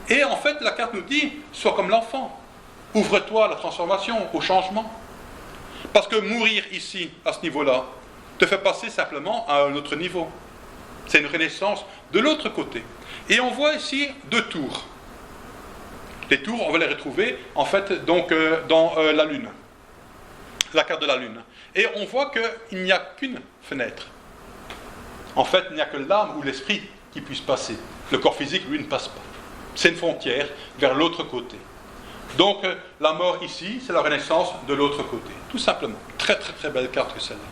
Et en fait, la carte nous dit, sois comme l'enfant. Ouvre-toi à la transformation, au changement. Parce que mourir ici, à ce niveau-là, te fait passer simplement à un autre niveau. C'est une renaissance de l'autre côté. Et on voit ici 2 tours. Les tours, on va les retrouver, en fait, donc, dans la Lune. La carte de la Lune. Et on voit qu'il n'y a qu'une fenêtre. En fait, il n'y a que l'âme ou l'esprit qui puisse passer. Le corps physique, lui, ne passe pas. C'est une frontière vers l'autre côté. Donc, la mort ici, c'est la renaissance de l'autre côté. Tout simplement. Très, très, très belle carte que celle-là.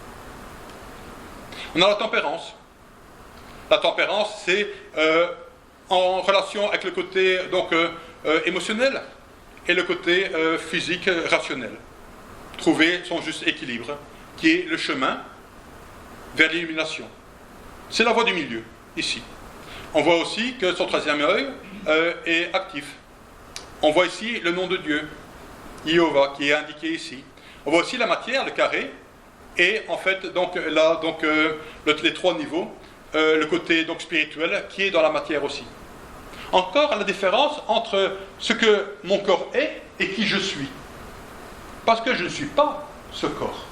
On a la tempérance. La tempérance, c'est en relation avec le côté donc, émotionnel et le côté physique, rationnel. Trouver son juste équilibre, qui est le chemin vers l'illumination. C'est la voie du milieu, ici. On voit aussi que son 3e œil est actif. On voit ici le nom de Dieu, Jéhovah, qui est indiqué ici. On voit aussi la matière, le carré, et en fait, donc, là, donc, les 3 niveaux, le côté donc, spirituel, qui est dans la matière aussi. Encore la différence entre ce que mon corps est et qui je suis. Parce que je ne suis pas ce corps.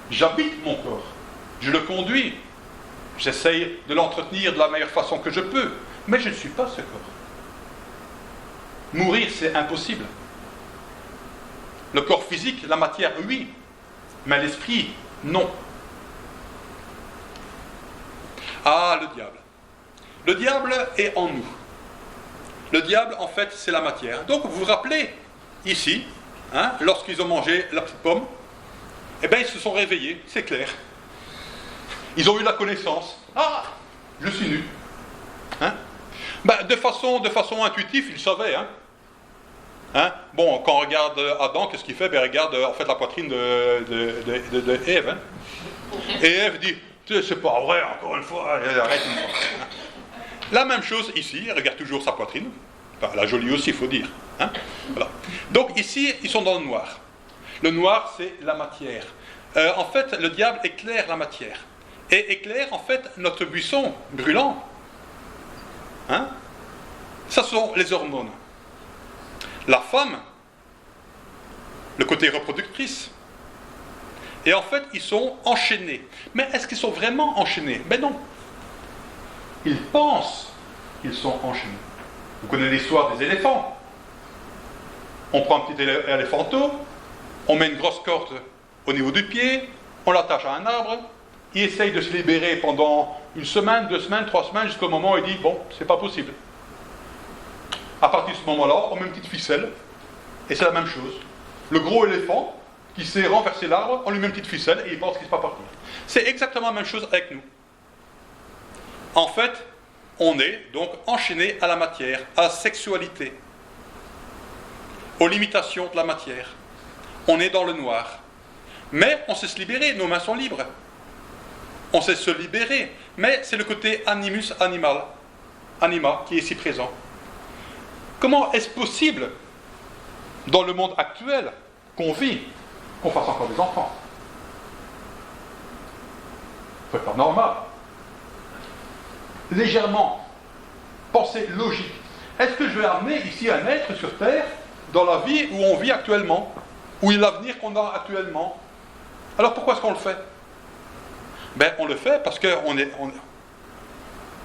J'habite mon corps. Je le conduis. J'essaye de l'entretenir de la meilleure façon que je peux. Mais je ne suis pas ce corps. Mourir, c'est impossible. Le corps physique, la matière, oui. Mais l'esprit, non. Ah, le diable. Le diable est en nous. Le diable, en fait, c'est la matière. Donc, vous vous rappelez, ici, hein, lorsqu'ils ont mangé la petite pomme, eh bien, ils se sont réveillés, c'est clair. Ils ont eu la connaissance. Ah, je suis nu. Hein? Ben, de façon intuitive, ils savaient. Hein? Hein? Bon, quand on regarde Adam, qu'est-ce qu'il fait? Ben, il regarde en fait la poitrine de Ève. Hein? Et Ève dit, c'est pas vrai, encore une fois, arrête une fois. La même chose ici, il regarde toujours sa poitrine. Enfin, la jolie aussi, il faut dire. Hein? Voilà. Donc ici, ils sont dans le noir. Le noir, c'est la matière. En fait, le diable éclaire la matière. Et éclaire, en fait, notre buisson brûlant. Hein? Ça sont les hormones. La femme, le côté reproductrice. Et en fait, ils sont enchaînés. Mais est-ce qu'ils sont vraiment enchaînés? Ben non. Ils pensent qu'ils sont enchaînés. Vous connaissez l'histoire des éléphants. On prend un petit éléphanteau, on met une grosse corde au niveau du pied, on l'attache à un arbre, il essaye de se libérer pendant 1 semaine, 2 semaines, 3 semaines, jusqu'au moment où il dit, bon, c'est pas possible. À partir de ce moment-là, on met une petite ficelle, et c'est la même chose. Le gros éléphant, qui sait renverser l'arbre, on lui met une petite ficelle, et il pense qu'il ne sait pas partir. C'est exactement la même chose avec nous. En fait, on est donc enchaîné à la matière, à la sexualité, aux limitations de la matière. On est dans le noir. Mais on sait se libérer, nos mains sont libres. On sait se libérer, mais c'est le côté animus anima qui est ici présent. Comment est-ce possible, dans le monde actuel qu'on vit, qu'on fasse encore des enfants? C'est pas normal. Légèrement, pensée logique. Est-ce que je vais amener ici un être sur Terre dans la vie où on vit actuellement, où est l'avenir qu'on a actuellement? Alors pourquoi est-ce qu'on le fait? Ben on le fait parce qu'on est,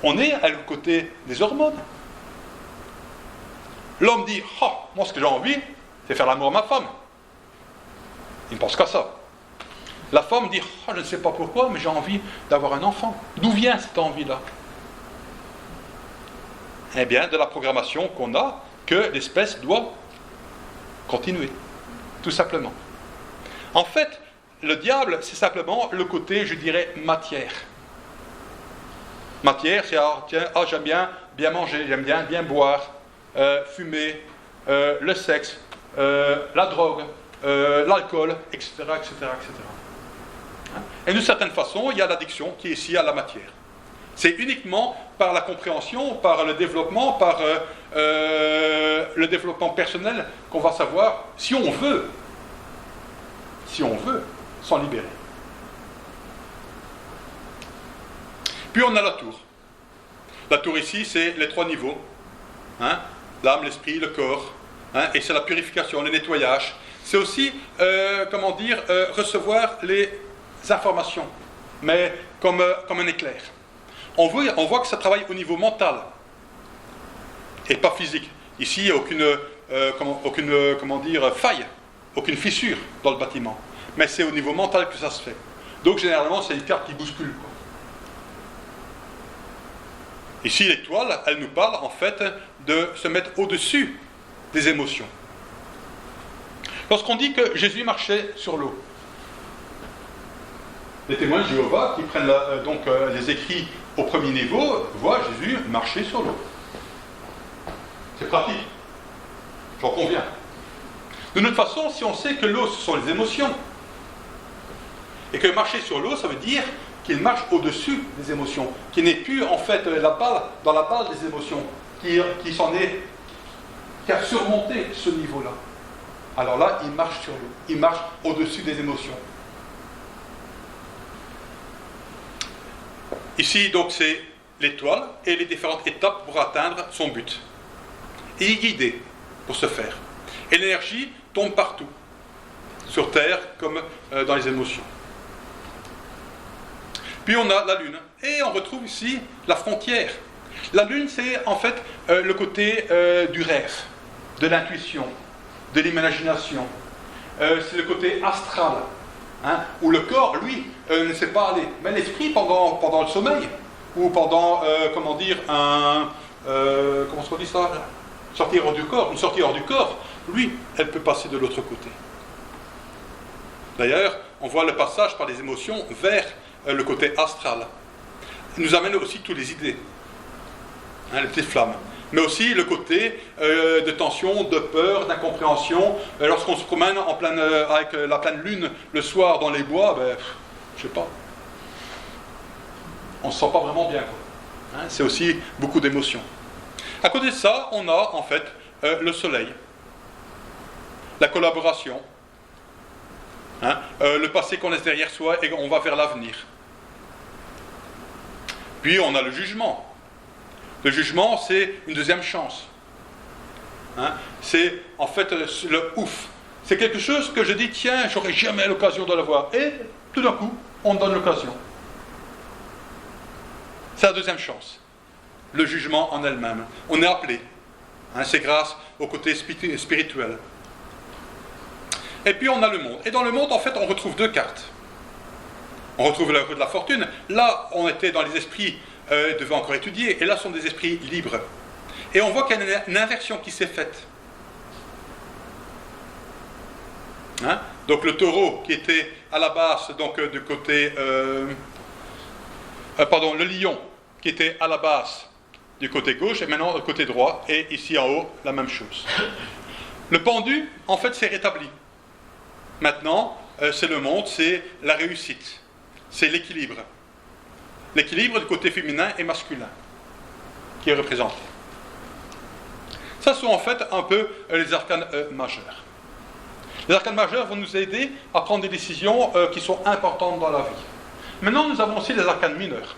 on est à le côté des hormones. L'homme dit, moi ce que j'ai envie, c'est faire l'amour à ma femme. Il ne pense qu'à ça. La femme dit, je ne sais pas pourquoi, mais j'ai envie d'avoir un enfant. D'où vient cette envie-là? Eh bien, de la programmation qu'on a, que l'espèce doit continuer, tout simplement. En fait, le diable, c'est simplement le côté, je dirais, matière. Matière, c'est, j'aime bien manger, j'aime bien boire, fumer, le sexe, la drogue, l'alcool, etc., etc., etc. Et d'une certaine façon, il y a l'addiction qui est ici à la matière. C'est uniquement par la compréhension, par le développement, le développement personnel qu'on va savoir si on veut s'en libérer. Puis on a la tour. La tour ici, c'est les 3 niveaux. L'âme, l'esprit, le corps. Et c'est la purification, le nettoyage. C'est aussi, recevoir les informations, mais comme un éclair. On voit que ça travaille au niveau mental et pas physique. Ici, il n'y a aucune faille, aucune fissure dans le bâtiment. Mais c'est au niveau mental que ça se fait. Donc généralement, c'est une carte qui bouscule. Ici, l'étoile, elle nous parle en fait de se mettre au-dessus des émotions. Lorsqu'on dit que Jésus marchait sur l'eau, les témoins de Jéhovah qui prennent les écrits au premier niveau voient Jésus marcher sur l'eau. C'est pratique, j'en conviens. De toute façon, si on sait que l'eau, ce sont les émotions, et que marcher sur l'eau, ça veut dire qu'il marche au-dessus des émotions, qu'il n'est plus en fait dans la balle des émotions, qui a surmonté ce niveau-là. Alors là, il marche sur l'eau, il marche au-dessus des émotions. Ici, donc, c'est l'étoile et les différentes étapes pour atteindre son but. Il est guidé pour ce faire. Et l'énergie tombe partout, sur Terre comme dans les émotions. Puis on a la Lune. Et on retrouve ici la frontière. La Lune, c'est en fait le côté du rêve, de l'intuition, de l'imagination. C'est le côté astral, où le corps, lui, ne sait pas aller. Mais l'esprit, pendant le sommeil, ou pendant, comment se dit ça, une sortie hors du corps, lui, elle peut passer de l'autre côté. D'ailleurs, on voit le passage par les émotions vers le côté astral. Il nous amène aussi toutes les idées, les petites flammes. Mais aussi le côté de tension, de peur, d'incompréhension. Lorsqu'on se promène avec la pleine lune le soir dans les bois, je sais pas. On ne se sent pas vraiment bien, quoi. C'est aussi beaucoup d'émotions. À côté de ça, on a en fait le soleil, la collaboration, le passé qu'on laisse derrière soi et on va vers l'avenir. Puis on a le jugement. Le jugement, c'est une deuxième chance. C'est en fait le ouf. C'est quelque chose que je dis, tiens, j'aurais jamais l'occasion de le voir. Et tout d'un coup, on donne l'occasion. C'est la deuxième chance. Le jugement en elle-même. On est appelé. C'est grâce au côté spirituel. Et puis on a le monde. Et dans le monde, en fait, on retrouve deux cartes. On retrouve le de la fortune. Là, on était dans les esprits, devait encore étudier. Et là, ce sont des esprits libres. Et on voit qu'il y a une inversion qui s'est faite. Donc le taureau qui était à la base, donc du côté... le lion qui était à la base du côté gauche et maintenant du côté droit. Et ici en haut, la même chose. Le pendu, en fait, s'est rétabli. Maintenant, c'est le monde, c'est la réussite. C'est l'équilibre. L'équilibre du côté féminin et masculin qui est représenté. Ça sont en fait un peu les arcanes majeurs. Les arcanes majeurs vont nous aider à prendre des décisions qui sont importantes dans la vie. Maintenant, nous avons aussi les arcanes mineurs.